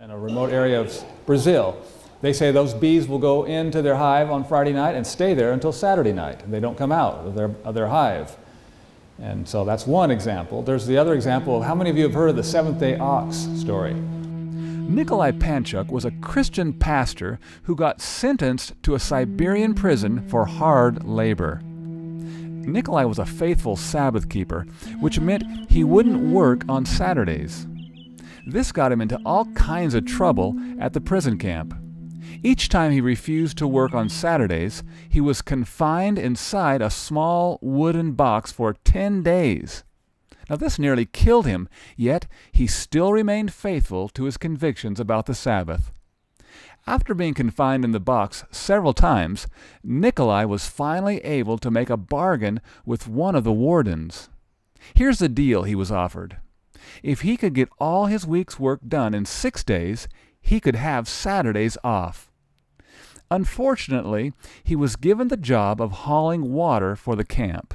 in a remote area of Brazil. They say those bees will go into their hive on Friday night and stay there until Saturday night. They don't come out of their hive. And so that's one example. There's the other example of how many of you have heard of the Seventh-day Ox story? Nikolai Panchuk was a Christian pastor who got sentenced to a Siberian prison for hard labor. Nikolai was a faithful Sabbath keeper, which meant he wouldn't work on Saturdays. This got him into all kinds of trouble at the prison camp. Each time he refused to work on Saturdays, he was confined inside a small wooden box for 10 days. Now this nearly killed him, yet he still remained faithful to his convictions about the Sabbath. After being confined in the box several times, Nikolai was finally able to make a bargain with one of the wardens. Here's the deal he was offered. If he could get all his week's work done in 6 days, he could have Saturdays off. Unfortunately, he was given the job of hauling water for the camp.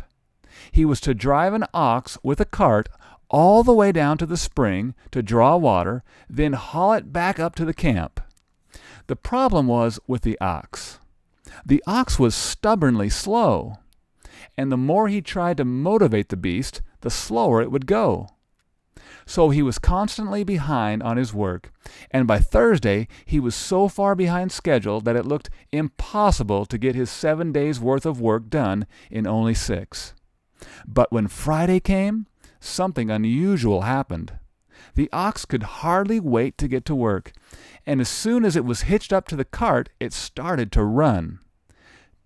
He was to drive an ox with a cart all the way down to the spring to draw water, then haul it back up to the camp. The problem was with the ox. The ox was stubbornly slow, and the more he tried to motivate the beast, the slower it would go. So he was constantly behind on his work, and by Thursday he was so far behind schedule that it looked impossible to get his 7 days' worth of work done in only 6. But when Friday came, something unusual happened. The ox could hardly wait to get to work, and as soon as it was hitched up to the cart, it started to run.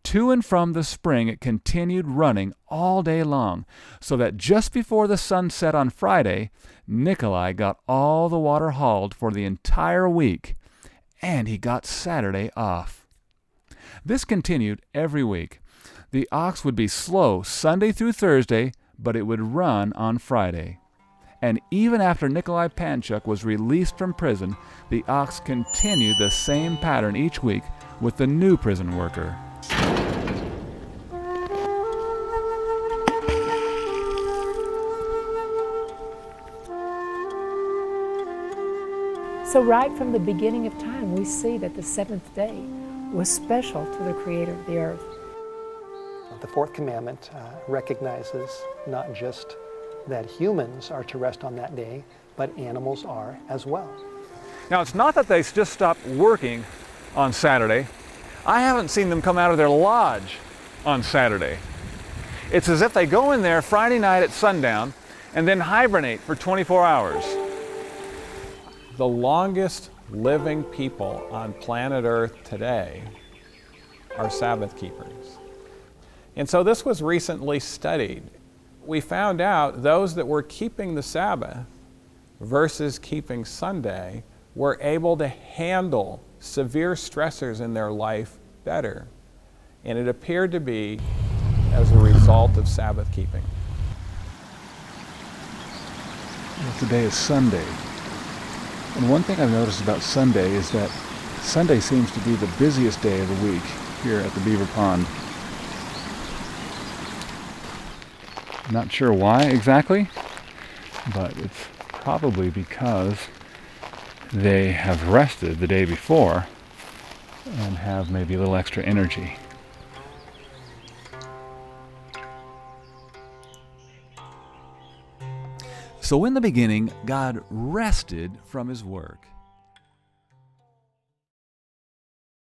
To and from the spring it continued running all day long, so that just before the sun set on Friday, Nikolai got all the water hauled for the entire week, and he got Saturday off. This continued every week. The ox would be slow Sunday through Thursday, but it would run on Friday. And even after Nikolai Panchuk was released from prison, the ox continued the same pattern each week with the new prison worker. So right from the beginning of time, we see that the seventh day was special to the Creator of the earth. The fourth commandment recognizes not just that humans are to rest on that day, but animals are as well. Now, it's not that they just stopped working on Saturday. I haven't seen them come out of their lodge on Saturday. It's as if they go in there Friday night at sundown and then hibernate for 24 hours. The longest living people on planet Earth today are Sabbath keepers. And so this was recently studied. We found out those that were keeping the Sabbath versus keeping Sunday were able to handle severe stressors in their life better. And it appeared to be as a result of Sabbath keeping. Today is Sunday. And one thing I've noticed about Sunday is that Sunday seems to be the busiest day of the week here at the Beaver Pond. Not sure why exactly, but it's probably because they have rested the day before and have maybe a little extra energy. So in the beginning, God rested from his work.